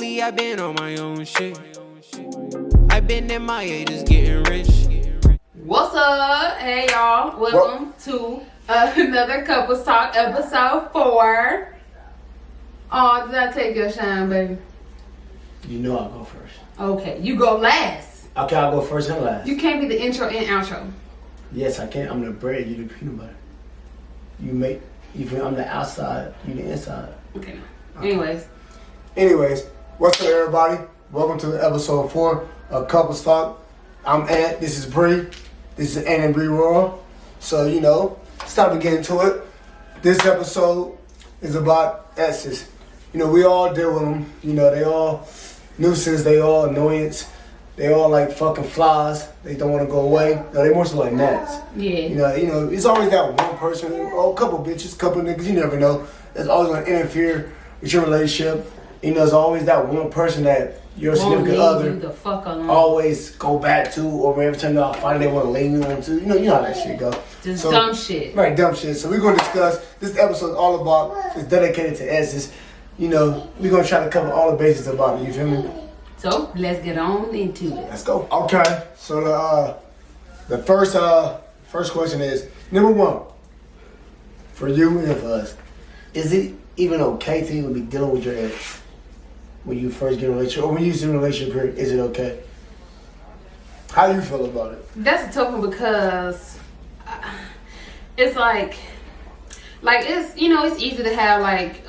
lately I've been on my own shit. I've been MIA just getting rich. What's up? Hey y'all, welcome to another Couples Talk episode 4. Oh, did I take your shine, baby? You know I'll go first. Okay, you go last. Okay, I'll go first and last. You can't be the intro and outro. Yes, I can. I'm the bread, you the peanut butter. I'm the outside, you the inside. Okay. Anyways, what's up, everybody? Welcome to episode 4 of Couples Talk. I'm Ant. This is Bree. This is Ant&BreWorld. So, it's time to get into it. This episode is about exes. We all deal with them. They all nuisance. They all annoyance. They all like fucking flies. They don't want to go away. No, they more so like gnats. yeah. It's always that one person, or a couple bitches, couple niggas, you never know. That's always going to interfere with your relationship. There's always that one person that your significant other the fuck alone. always go back to, or every time y'all fight, they want to lean you on to. You know how that shit go. Just dumb shit. Right, dumb shit. So we're going to discuss, this episode is all about, it's dedicated to exes. We're going to try to cover all the bases about it, you feel me? So, let's get on into it. Let's go. Okay, so the first question is, number 1, for you and for us, is it even okay to even be dealing with your ex when you first get in a relationship, or when you're in a relationship period? Is it okay? How do you feel about it? That's a tough one because it's like it's it's easy to have like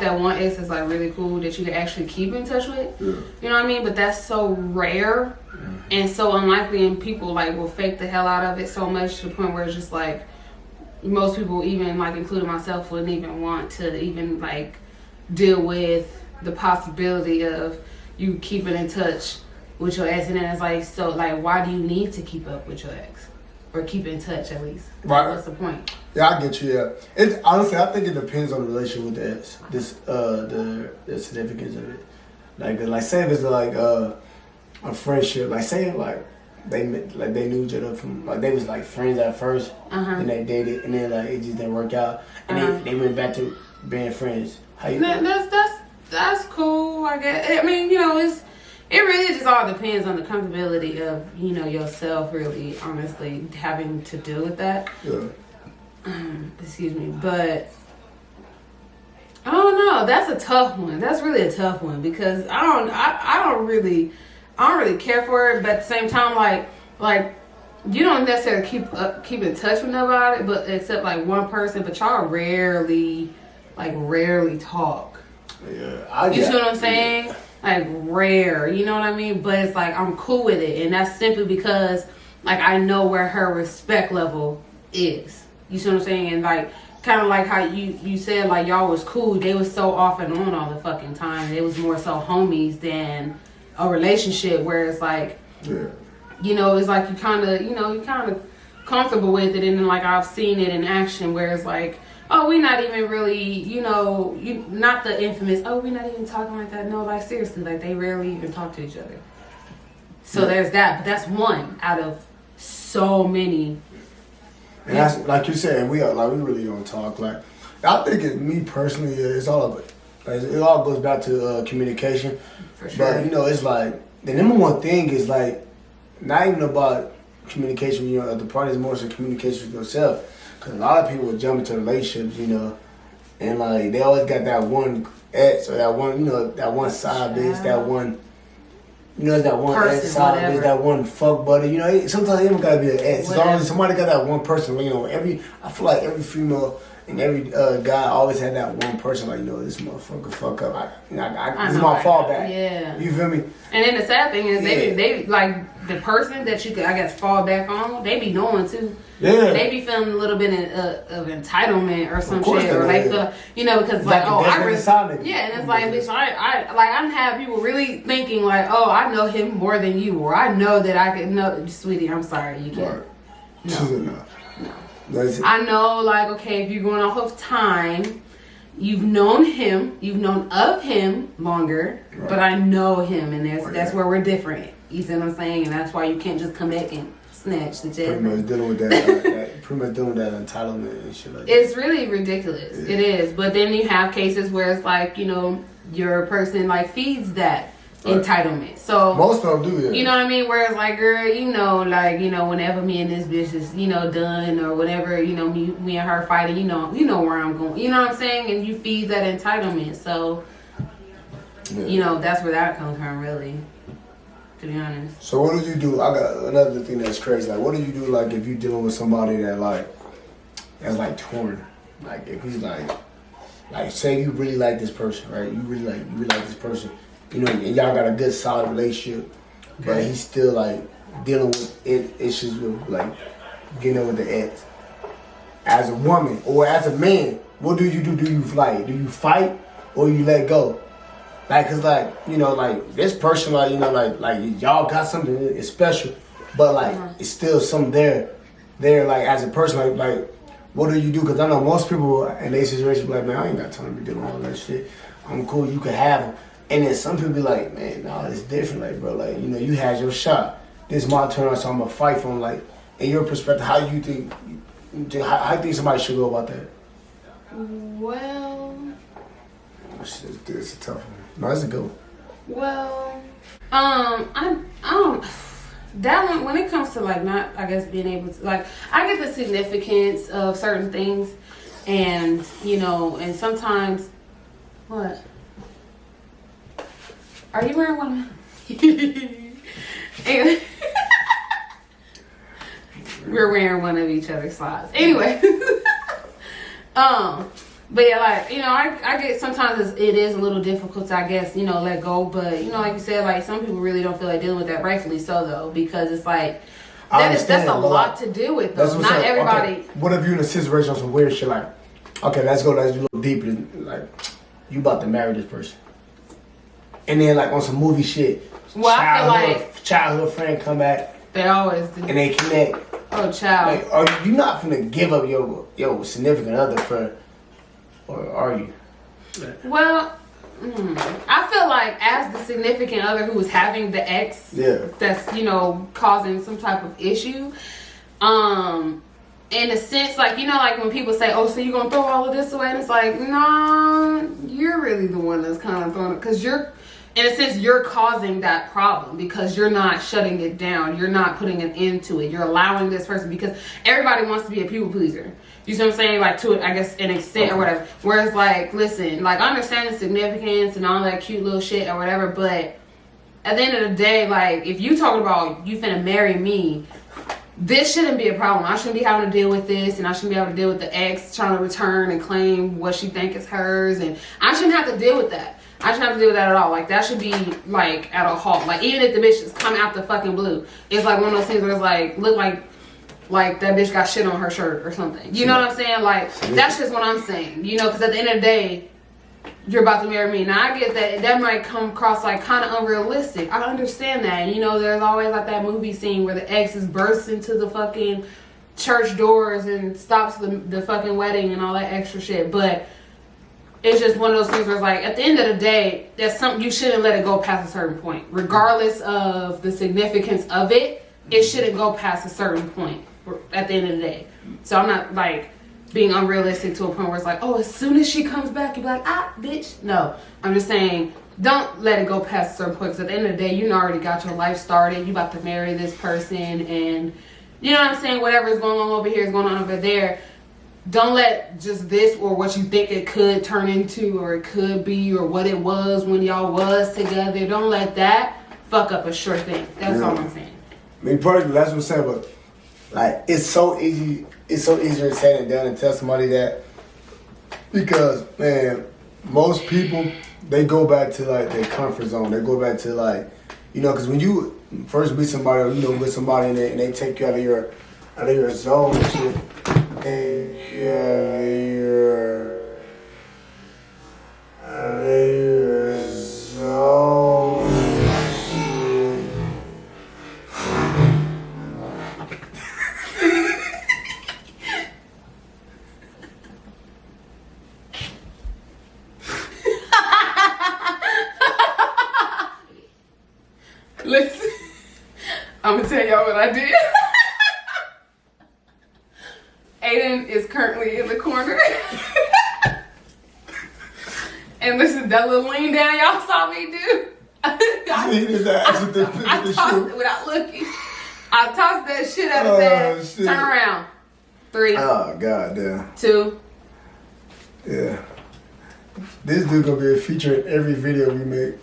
that one ex that's like really cool that you can actually keep in touch with. Yeah. You know what I mean? But that's so rare and so unlikely, and people like will fake the hell out of it so much to the point where it's just like most people, even like including myself, wouldn't even want to even like deal with the possibility of you keeping in touch with your ex. And then it's like, so like, why do you need to keep up with your ex or keep in touch at least? Right. What's the point? Yeah, I get you. Yeah, honestly, I think it depends on the relationship with the ex. The significance of it. Like say if it's like a friendship. Like say like they knew each other from like they was like friends at first, and they dated, and then like it just didn't work out, and they went back to being friends. How you? That's cool. I guess. I mean, it really just all depends on the comfortability of yourself. Really, honestly, having to deal with that. Yeah. Excuse me, but I don't know. That's a tough one. That's really a tough one because I don't really care for it. But at the same time, like you don't necessarily keep in touch with nobody, but except like one person. But y'all rarely talk. Yeah, you see what I'm saying? Yeah. Like rare, you know what I mean? But it's like I'm cool with it, and that's simply because like I know where her respect level is. You see what I'm saying? And like kind of like how you said like y'all was cool. They was so off and on all the fucking time. It was more so homies than a relationship where it's like, it's like you kind of comfortable with it, and then like I've seen it in action where it's like, oh, we're not even really, not the infamous, oh, we're not even talking like that. No, like seriously, like they rarely even talk to each other. So there's that, but that's one out of so many. And that's like you said, we really don't talk. Like I think me personally, it's all of it. Like, it all goes back to communication. For sure. But it's like the number one thing is like not even about communication with other parties, more so communication with yourself. Cause a lot of people jump into relationships, and like they always got that one ex or that one, that one side bitch, that one, that one ex side bitch, that one fuck buddy. Sometimes it don't gotta be an ex. It's always somebody got that one person. I feel like every female and every guy always had that one person. Like, this motherfucker fuck up. This is my fallback. Yeah. You feel me? And then the sad thing is they like the person that you could fall back on. They be knowing too. Yeah. They be feeling a little bit of entitlement or some shit, or they feel, because like, oh, I really, and it's like, bitch, I have people really thinking like, oh, I know him more than you, or I know that I could know, sweetie, I'm sorry, you can't. No. I know, like, okay, if you're going off of time, you've known of him longer, but I know him, and that's where we're different. You see what I'm saying? And that's why you can't just come back and snatch the jet. Pretty much dealing with that. Pretty much dealing with that entitlement and shit like that. It's really ridiculous. Yeah. It is. But then you have cases where it's like, your person like feeds that entitlement. So most of them do, yeah. You know what I mean? Whereas like, girl, whenever me and this bitch is, done or whatever, me and her fighting, you know where I'm going. You know what I'm saying? And you feed that entitlement. So, that's where that comes from, really. To be honest. So what do you do? I got another thing that's crazy. Like, what do you do, like, if you're dealing with somebody that's like torn? Like, if he's like say you really like this person, right? You really like this person. And y'all got a good solid relationship, but he's still like dealing with issues with like getting with the ex. As a woman or as a man, what do you do? Do you fight or you let go? Like, cause like this person, like y'all got something it's special, but like it's still something there. Like as a person, like what do you do? Cause I know most people in their situation be like, man, I ain't got time to be doing all that shit. I'm cool. You can have them. And then some people be like, man, no, it's different. Like, bro, like, you had your shot. This is my turn, so I'm going to fight for him. Like, in your perspective, how do you think somebody should go about that? Well, It's a tough one. No, it's a good one. Well, that one, when it comes to like not, I guess, being able to, like, I get the significance of certain things and, and sometimes, what? Are you wearing one? Anyway. We're wearing one of each other's slides. Anyway. But yeah, like, I get sometimes it is a little difficult to, I guess, let go. But, like you said, like some people really don't feel like dealing with that, rightfully so, though, because it's like, that's a lot to deal with, though. Not everybody. Okay. What if you're in a situation of some weird shit, like, okay, let's do a little deeper. Like, you about to marry this person. And then, like, on some movie shit, well, I feel like childhood friend come back. They always do. And they connect. Oh, child. Like, are you not finna give up your significant other for, or are you? Well, I feel like as the significant other who is having the ex that's, causing some type of issue, in a sense, like, like when people say, oh, so you're going to throw all of this away? And it's like, nah, you're really the one that's kind of throwing it. Because in a sense, you're causing that problem because you're not shutting it down. You're not putting an end to it. You're allowing this person, because everybody wants to be a people pleaser. You see what I'm saying? Like, to, I guess, an extent or whatever. Whereas, like, listen, like, I understand the significance and all that cute little shit or whatever, but at the end of the day, like, if you talking about you finna marry me, this shouldn't be a problem. I shouldn't be having to deal with this, and I shouldn't be able to deal with the ex trying to return and claim what she think is hers, and I shouldn't have to deal with that. I shouldn't have to deal with that at all. Like, that should be, like, at a halt. Like, even if the bitch just come out the fucking blue, it's like one of those things where it's like, look like that bitch got shit on her shirt or something. You know what I'm saying? Like, that's just what I'm saying. Because at the end of the day, you're about to marry me. Now, I get that. That might come across, like, kind of unrealistic. I understand that. There's always, like, that movie scene where the ex is bursts into the fucking church doors and stops the fucking wedding and all that extra shit. But it's just one of those things where it's like, at the end of the day, that's something you shouldn't let it go past a certain point. Regardless of the significance of it, it shouldn't go past a certain point at the end of the day. So I'm not, like, being unrealistic to a point where it's like, oh, as soon as she comes back, you'll be like, ah, bitch. No, I'm just saying, don't let it go past a certain point, because at the end of the day, you already got your life started. You about to marry this person, and you know what I'm saying? Whatever is going on over here is going on over there. Don't let just this or what you think it could turn into or it could be or what it was when y'all was together. Don't let that fuck up a sure thing. That's all I'm saying. Me personally, that's what I'm saying, but like, it's so easy. It's so easier to say than done and tell somebody that, because, man, most people, they go back to, like, their comfort zone. They go back to, like, because when you first meet somebody or, with somebody and they take you out of your zone and shit, and you're out of your zone. Listen, I'm gonna tell y'all what I did. Aiden is currently in the corner. And listen, that little lean down y'all saw me do. I tossed it without looking. I tossed that shit out of bed. Shit. Turn around. 3. Oh, god damn. 2. Yeah. This dude gonna be a feature in every video we make.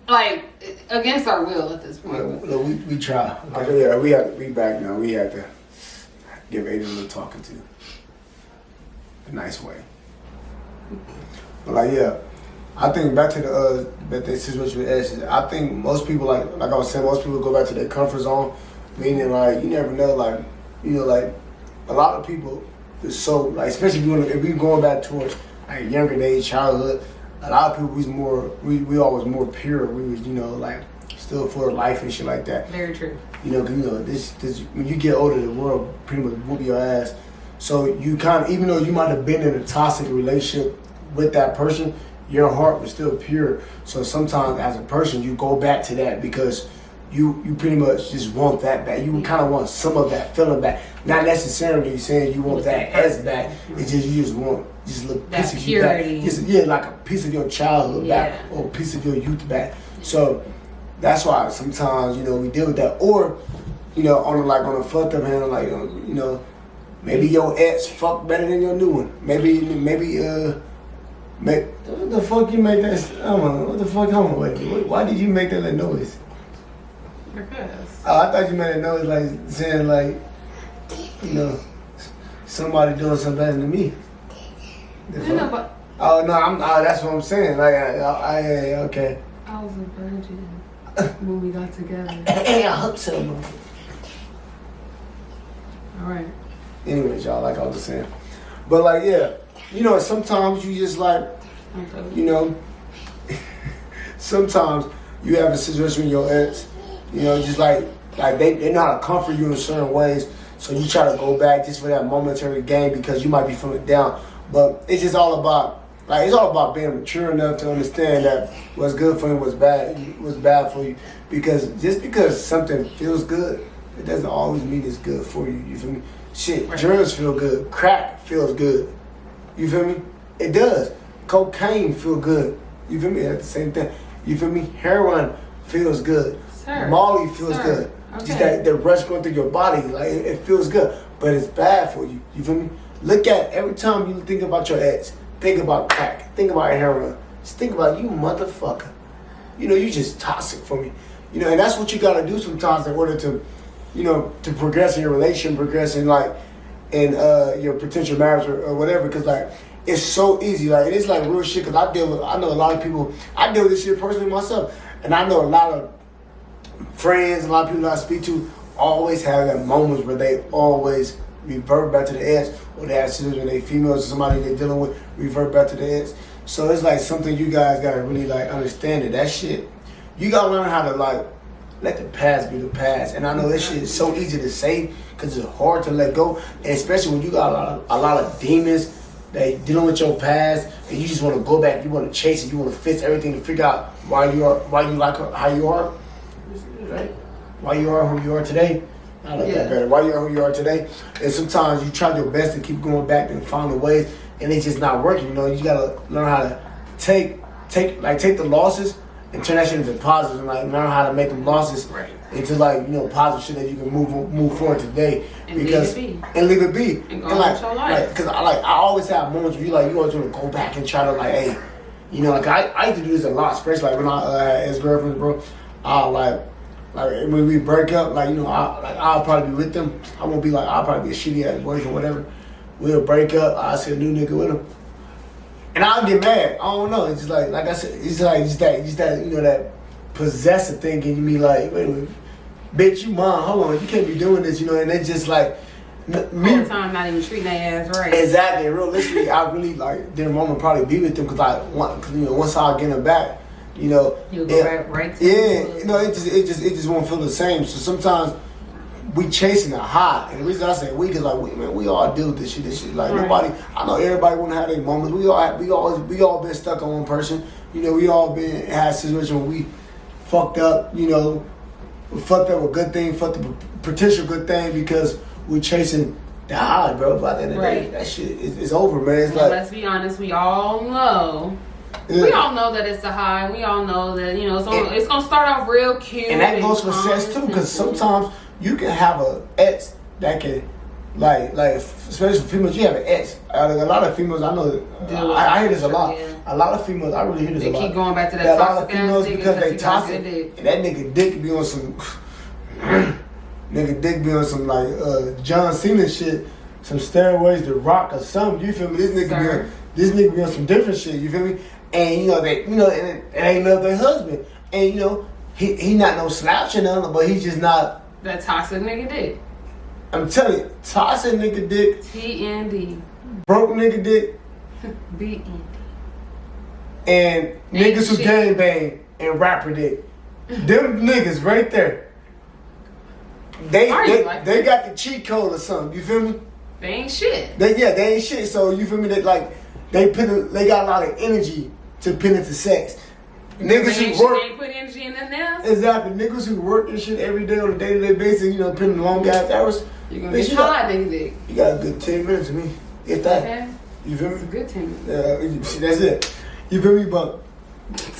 Like, against our will at this point. We try. Okay, yeah, we back now. We had to give Aiden a little talking to. A nice way. But like, yeah. I think back to the situation with Exes. I think most people, like I was saying, most people go back to their comfort zone. Meaning, like, you never know, like, you know, like, a lot of people is so, like, especially if we going back towards, like, younger days, childhood, a lot of people we always more pure. We was, you know, like, still full of life and shit like that. Very true. You know, 'cause, you know, this when you get older, the world pretty much whoop your ass. So you kind of, even though you might have been in a toxic relationship with that person, your heart was still pure. So sometimes as a person, you go back to that because you pretty much just want that back. You kind of want some of that feeling back. Not necessarily saying you want that as back. It's just you just want just a little piece of you back. Just, like a piece of your childhood back or a piece of your youth back. So that's why sometimes, you know, we deal with that. Or, you know, on a fucked up hand, like, you know, maybe your ex fucked better than your new one. Maybe what the fuck you make that? I don't know. What the fuck? Hold on, wait. Why did you make that little noise? Because. Oh, I thought you made a noise like saying like, you know, somebody doing something better than me. No, but. Oh no, that's what I'm saying. Like, okay. I was a virgin when we got together. Hey, I hope so. All right. Anyways, y'all, like I was saying, but like, yeah, you know, sometimes you just like, you know, sometimes you have a situation with your ex, you know, just like they know how to comfort you in certain ways, so you try to go back just for that momentary gain because you might be feeling down. But it's just all about, like, it's all about being mature enough to understand that what's good for you was bad for you. Because just because something feels good, it doesn't always mean it's good for you. You feel me? Shit, drugs feel good. Crack feels good. You feel me? It does. Cocaine feel good. You feel me? That's the same thing. You feel me? Heroin feels good. Sir. Molly feels good. Okay. Just that rush going through your body, like it feels good, but it's bad for you. You feel me? Look at every time you think about your ex, think about crack, think about heroin, just think about you, motherfucker. You know, you just toxic for me. You know, and that's what you gotta do sometimes in order to, you know, to progress in your relationship, progress in like in your potential marriage or whatever. Because like it's so easy, like it is like real shit. Because I know a lot of people. I deal with this shit personally myself, and I know a lot of friends, a lot of people that I speak to always have that moments where they always revert back to the ex, or they have sisters or they females or somebody they're dealing with revert back to the ex. So it's like something you guys gotta really like understand that shit. You gotta learn how to like let the past be the past. And I know this shit is so easy to say because it's hard to let go, and especially when you got a lot of demons that dealing with your past, and you just want to go back, you want to chase it, you want to fix everything to figure out why you like how you are, right? Why you are who you are today. I like that better. Why you are who you are today. And sometimes you try your best to keep going back and find ways, and it's just not working. You know, you gotta learn how to take the losses and turn that shit into positives, and like learn how to make them losses into like, you know, positive shit that you can move forward today. And because leave it be. And leave it be. And go on with your life. Because I always have moments where you always want to go back and try to like, hey, you know, like I used to do this a lot, especially like when I had ex-girlfriends, bro. Like when we break up, like, you know, I'll probably be with them. I won't be like, I'll probably be a shitty ass boyfriend or whatever. We'll break up. I'll see a new nigga with him, and I'll get mad. I don't know. It's just like I said, it's like just that you know, that possessive thing, and you be like, wait a minute, bitch, you mom, hold on, you can't be doing this, you know. And it's just like all the time, not even treating their ass right. Exactly. Realistically, I really like their moment probably be with them because you know, once I get them back, you know, you'll go back right to you know, it just won't feel the same. So sometimes we chasing a high, and the reason I say we is like we all deal with this shit. Like nobody, I know everybody want to have their moments. We all been stuck on one person. You know, we all had situations where we fucked up. You know, fucked up a good thing, fucked up a potential good thing because we chasing the high, bro. But at the end of the day, that shit is over, man. It's like, let's be honest, we all know We all know that it's a high. We all know that, you know, it's gonna start off real cute. And that goes for sex too, because sometimes you can have a ex that can, like especially for females, you have an ex. Like a lot of females, I know, I hear this a lot. Yeah. A lot of females, I really hear this a lot. They keep going back to that a lot of toxic females ass nigga because they he got toxic, good dick. and that nigga dick be on some, nigga dick be on some like John Cena shit, some steroids, The Rock or something. You feel me? This nigga be on some different shit. You feel me? And and it ain't love their husband. And he not no slouch or nothing, but he's just not that toxic nigga dick. I'm telling you, toxic nigga dick, TND, broke nigga dick, BND, and niggas who shit. gang bang and rapper dick. Them niggas right there. They got the cheat code or something. You feel me? They ain't shit. They ain't shit. So you feel me? They got a lot of energy to put into sex. Niggas who work. They ain't put energy in nothing else. Exactly. Niggas who work this shit every day on a day-to-day basis, putting long ass hours. You're gonna get tired, nigga dick. You got a good 10 minutes of me. If that. Okay. You feel me? It's a good 10 minutes. Yeah, see, that's it. You feel me? But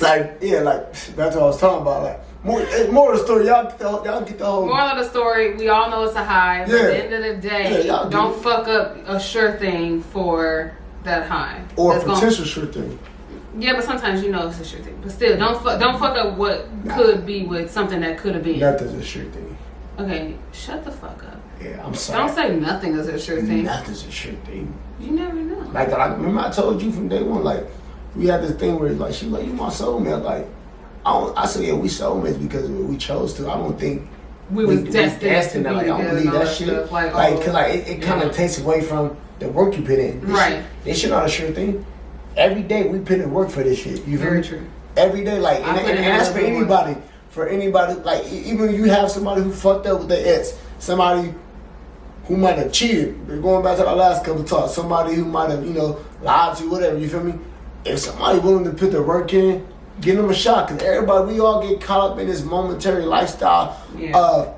that's what I was talking about. Like more of the story. Y'all get the whole. Moral of the story: we all know it's a high. But at the end of the day, don't fuck up a sure thing for that high Or a potential sure thing. Yeah, but sometimes it's a sure thing. But still, don't fuck up what could be with something that could have been. Nothing's a sure thing. Okay, shut the fuck up. Yeah, I'm sorry. Don't say nothing is a sure thing. Nothing's a sure thing. You never know. Like remember I told you from day one, like we had this thing where like she like you my soulmate. Like I said yeah we soulmates because we chose to. I don't think we was destined to be like, I don't believe that shit. Stuff, cause it kind of takes away from the work you put in. This shit not a sure thing. Every day we put in work for this shit. You Very feel me? true. Every day, like, and that's for anybody. For anybody, like, even when you have somebody who fucked up with their ex, somebody who might have cheated. We're going back to our last couple of talks. Somebody who might have, lied to you, whatever. You feel me? If somebody willing to put the work in, give them a shot. Cause everybody, we all get caught up in this momentary lifestyle of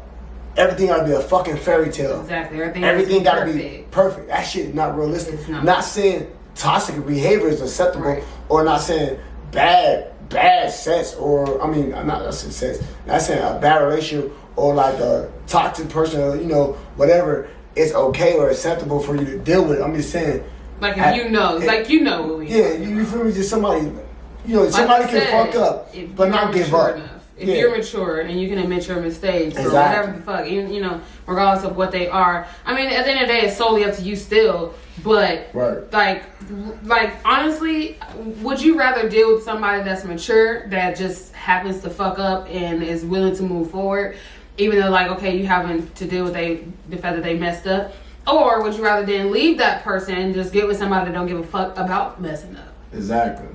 everything gotta be a fucking fairy tale. Exactly. Everything gotta be perfect. That shit is not realistic. It's not. Not saying toxic behavior is acceptable, or not saying bad sex, or I'm not saying sex. Not saying a bad relationship or like a toxic person, or, whatever. It's okay or acceptable for you to deal with. I'm just saying, like if what we. Yeah, you feel me? Just somebody, somebody can fuck up, but not give up. If you're mature and you can admit your mistakes or whatever the fuck, regardless of what they are. I mean, at the end of the day, it's solely up to you still. But like honestly, would you rather deal with somebody that's mature that just happens to fuck up and is willing to move forward, even though okay, you having to deal with the fact that they messed up, or would you rather then leave that person and just get with somebody that don't give a fuck about messing up? Exactly.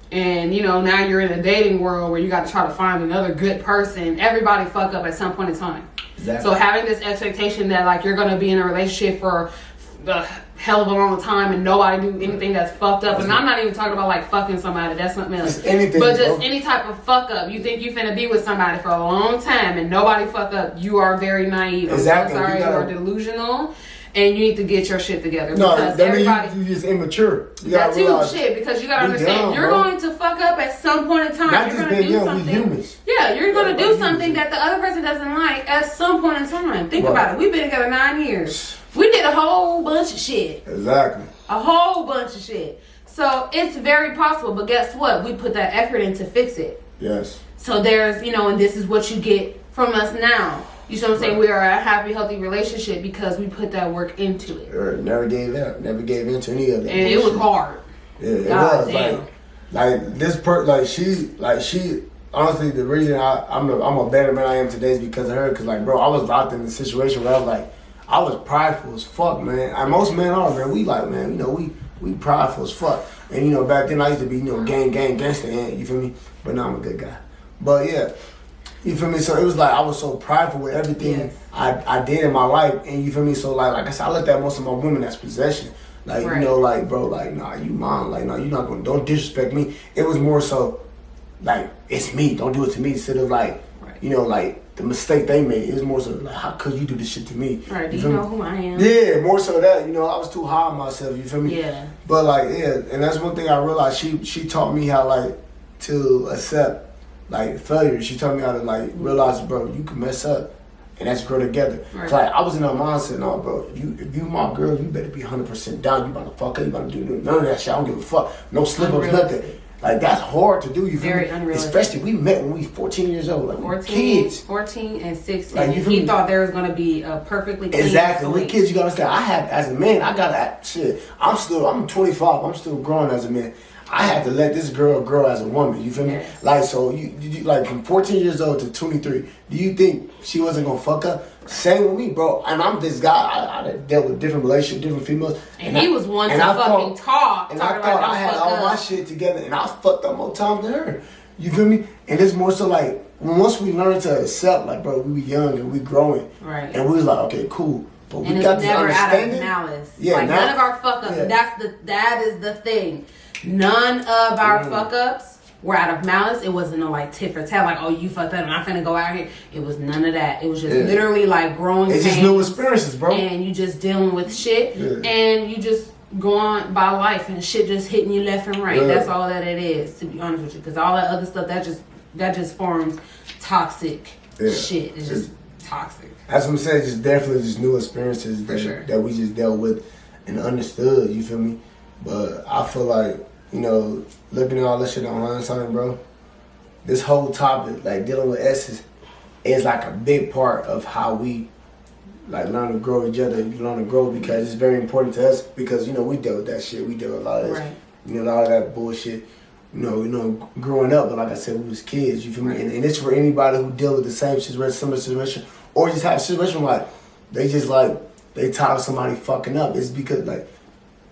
And now you're in a dating world where you got to try to find another good person. Everybody fuck up at some point in time. Exactly. So having this expectation that you're going to be in a relationship for the hell of a long time and nobody do anything that's fucked up. And I'm not even talking about fucking somebody. That's something else. Anything, but just any type of fuck up. You think you finna be with somebody for a long time and nobody fuck up. You are very naive. Exactly. I'm so sorry. You are delusional. And you need to get your shit together. No, because that means you just immature. That too, shit. Because you gotta understand, you're going to fuck up at some point in time. Not you're just gonna being do young, something. we humans. Yeah, you're gonna do something that the other person doesn't like at some point in time. Think about it. We've been together 9 years. We did a whole bunch of shit. Exactly. A whole bunch of shit. So it's very possible. But guess what? We put that effort in to fix it. Yes. So there's, and this is what you get from us now. You see what I'm saying? We are a happy, healthy relationship because we put that work into it. Never gave up. Never gave into any of that. And it was hard. Yeah, it was. Like this she honestly, the reason I'm a better man I am today is because of her. Cause I was locked in a situation where I was prideful as fuck, man. And most men are, man. We prideful as fuck. And back then I used to be gangster, you feel me? But now I'm a good guy. But yeah. You feel me? So it was I was so prideful with everything I did in my life, and you feel me? So like I said, I looked at most of my women as possession. Nah, you mine. Nah, you're not gonna, don't disrespect me. It was more so, it's me. Don't do it to me. Instead of the mistake they made. It was more so like, how could you do this shit to me? Right, do you know who I am? Yeah, more so that, you know, I was too high on myself, you feel me? Yeah. But like, yeah, and that's one thing I realized. She taught me how like to accept like failure. She taught me how to like realize, bro, you can mess up and let's grow together. Right. Like I was in her mindset, no, bro, if you my girl, you better be 100% down. You about to fuck up, you about to do none of that shit. I don't give a fuck. No slip ups, nothing. Like that's hard to do. You feel Very me? unrealistic. Especially we met when we was 14 years old, like 14, kids. 14 and 16. Like, you feel He me? thought there was gonna be a perfectly clean Exactly. We slate. kids, you gotta understand. I have, as a man, I gotta shit. I'm 25. I'm still growing as a man. I had to let this girl grow as a woman. You feel me? Yes. Like so, you like from 14 years old to 23. Do you think she wasn't gonna fuck up? Same with me, bro. And I'm this guy. I dealt with different relationships, different females. And he was one to fucking talk. And I thought I had all my shit together, and I fucked up more times than her. You feel me? And it's more so like once we learned to accept, like, bro, we were young and we growing, right? And we was like, okay, cool. But and we got this never out of understanding. malice. Yeah, like none of our fuck ups. Yeah. That is the thing. None of our fuck ups were out of malice. It wasn't no like tit for tat, like, oh, you fucked up and I'm finna go out here. It was none of that. It was just literally like growing It's just new experiences, bro. And you just dealing with shit and you just going by life and shit just hitting you left and right. That's all that it is, to be honest with you. Because all that other stuff that just forms toxic shit. It's just toxic. That's what I'm saying. Just definitely just new experiences that we just dealt with and understood. You feel me? But I feel like, you know, looking at all this shit on hindsight, bro, this whole topic, like dealing with exes, is like a big part of how we like learn to grow each other. You learn to grow because it's very important to us because, you know, we dealt with that shit. We dealt with a lot of this, you know, a lot of that bullshit. You know, growing up, but like I said, we was kids. You feel me? And it's for anybody who deal with the same situation, similar situation, or just have a situation like they just like they tired of somebody fucking up. It's because like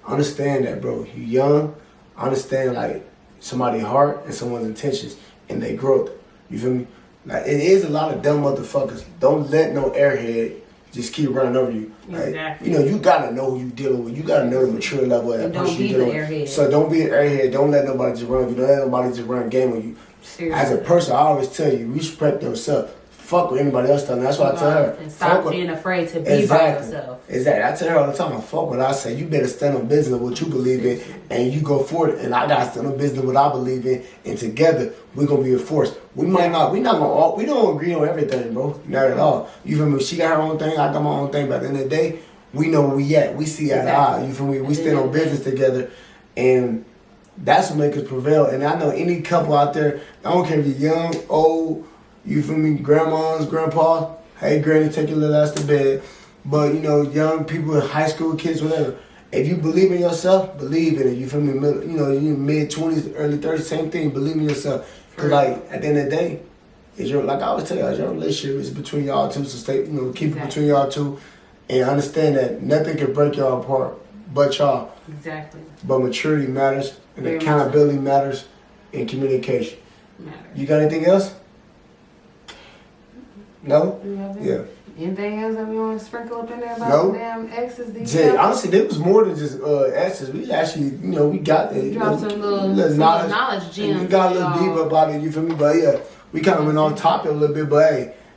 understand that, bro. You young, understand like somebody's heart and someone's intentions and their growth. You feel me? Like it is a lot of dumb motherfuckers. Don't let no airhead just keep running over you. Like, exactly. You know, you gotta know who you dealing with. You gotta know the mature level of that person you dealing with. So don't be an airhead. Don't let nobody just run over you. Don't let nobody just run game on you. Seriously. As a person, I always tell you, respect yourself. Fuck what anybody else telling. That's why I tell her. And stop being afraid to be by yourself. Exactly. I tell her all the time, fuck what I say. You better stand on business what you believe in and you go for it. And I gotta stand on business what I believe in. And together we're gonna be a force. We don't agree on everything, bro. Not at all. You feel me? She got her own thing, I got my own thing, but at the end of the day, we know where we at. We see eye to eye. You feel me? We stand on business together and that's what makes us prevail. And I know any couple out there, I don't care if you're young, old, you feel me, grandmas, grandpa, hey granny, take your little ass to bed. But you know, young people, high school kids, whatever. If you believe in yourself, believe in it. You feel me? You know, you mid-20s, early 30s, same thing. Believe in yourself. Cause like at the end of the day, it's your, like I always tell y'all, your relationship is between y'all two. So stay, you know, keep it between y'all two, and understand that nothing can break y'all apart but y'all. Exactly. But maturity matters, and accountability matters, and communication. You got anything else? No? Yeah. Anything else that we want to sprinkle up in there about the damn exes? Jay, honestly, there was more than just exes. We actually, you know, we got it. Dropped some little knowledge gems. We got a little deeper about it, you feel me? But yeah, we kind of went on topic a little bit, but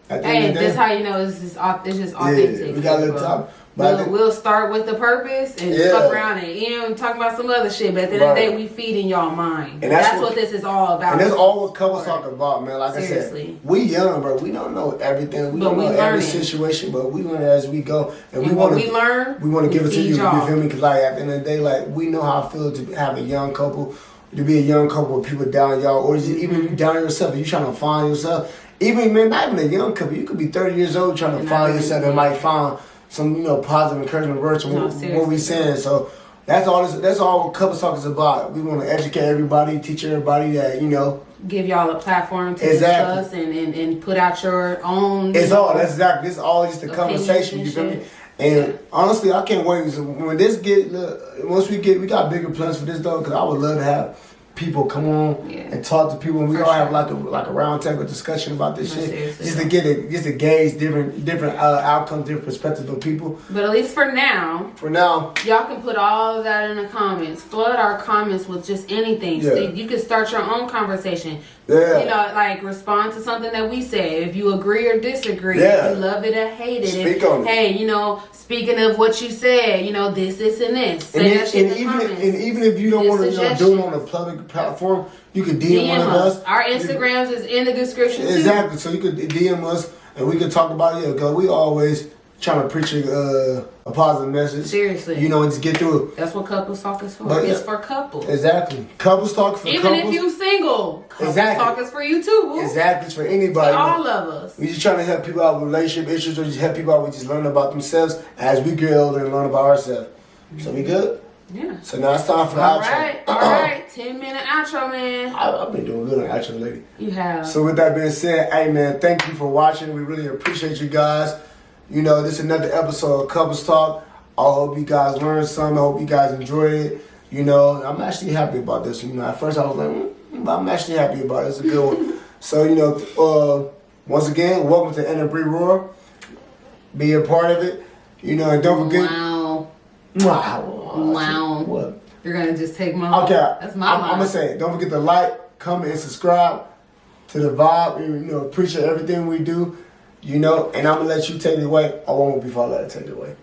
hey. That's how you know it's just authentic. Yeah, we got a little topic. We'll start with the purpose and fuck around and talk about some other shit. But at the end of the day, we feeding y'all mind. And that's what this is all about. And that's all what couples talk about, man. Like seriously. I said, we young, bro. We don't know everything. We don't know every situation, but we learn as we go. And we want to learn. We want to give it to you. You feel me? Because like at the end of the day, like we know how it feels to have a young couple, to be a young couple with people down y'all, or even you down yourself. If you trying to find yourself, even man, not even a young couple. You could be 30 years old trying to find yourself and might find some, you know, positive encouragement words from what we saying. So that's all couple talk is about. We want to educate everybody, teach everybody that, you know, give y'all a platform to discuss and put out your own. It's all this is all just a conversation. You feel me? And honestly, I can't wait. So when this we got bigger plans for this though, because I would love to have people come on and talk to people, and we all have like a round table discussion about this shit, just to gauge different outcomes, different perspectives of people. But at least for now, y'all can put all of that in the comments. Flood our comments with just anything. Yeah. So you can start your own conversation. Yeah. You know, like respond to something that we say. If you agree or disagree, yeah. if you love it or hate it. Speak on it. Hey, you know, speaking of what you said, you know, this, and this. Say that shit in the comments. And even if you don't want to do it on a public platform, you can DM one of us. Our Instagrams is in the description too. Exactly. So you could DM us and we could talk about it. Yeah, because we always trying to preach a positive message. Seriously. You know, and just get through it. That's what couples talk is for. But, it's for couples. Exactly. Couples talk for Even couples. if you single, couples exactly. talk is for you too, boo. Exactly. It's for anybody. For all of us. We just trying to help people out with relationship issues, or just help people out with just learning about themselves as we get older and learn about ourselves. So we good? Yeah. So now it's time for the outro. All right. 10-minute outro, man. I've been doing good on outro lately. You have. So with that being said, hey man, thank you for watching. We really appreciate you guys. You know, this is another episode of Couples Talk. I hope you guys learned something. I hope you guys enjoyed it. You know, I'm actually happy about this. You know, at first I was like, but I'm actually happy about it. It's a good one. So, you know, once again, welcome to Ant&BreWorld. Be a part of it. You know, and don't forget. Wow. What? You're going to just take my Okay. That's my line. I'm going to say it. Don't forget to like, comment, and subscribe to the vibe. You know, appreciate everything we do. You know, and I'm going to let you take it away. I won't before I let it take it away.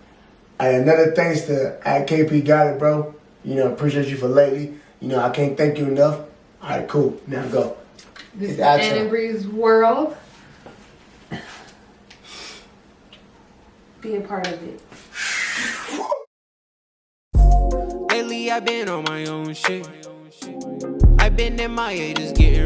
And another thanks to @KP Got It, bro. You know, appreciate you for lately. You know, I can't thank you enough. All right, cool. Now go. This is Ant&BreWorld. Be a part of it. Lately I've been on my own shit. I've been in my 80s getting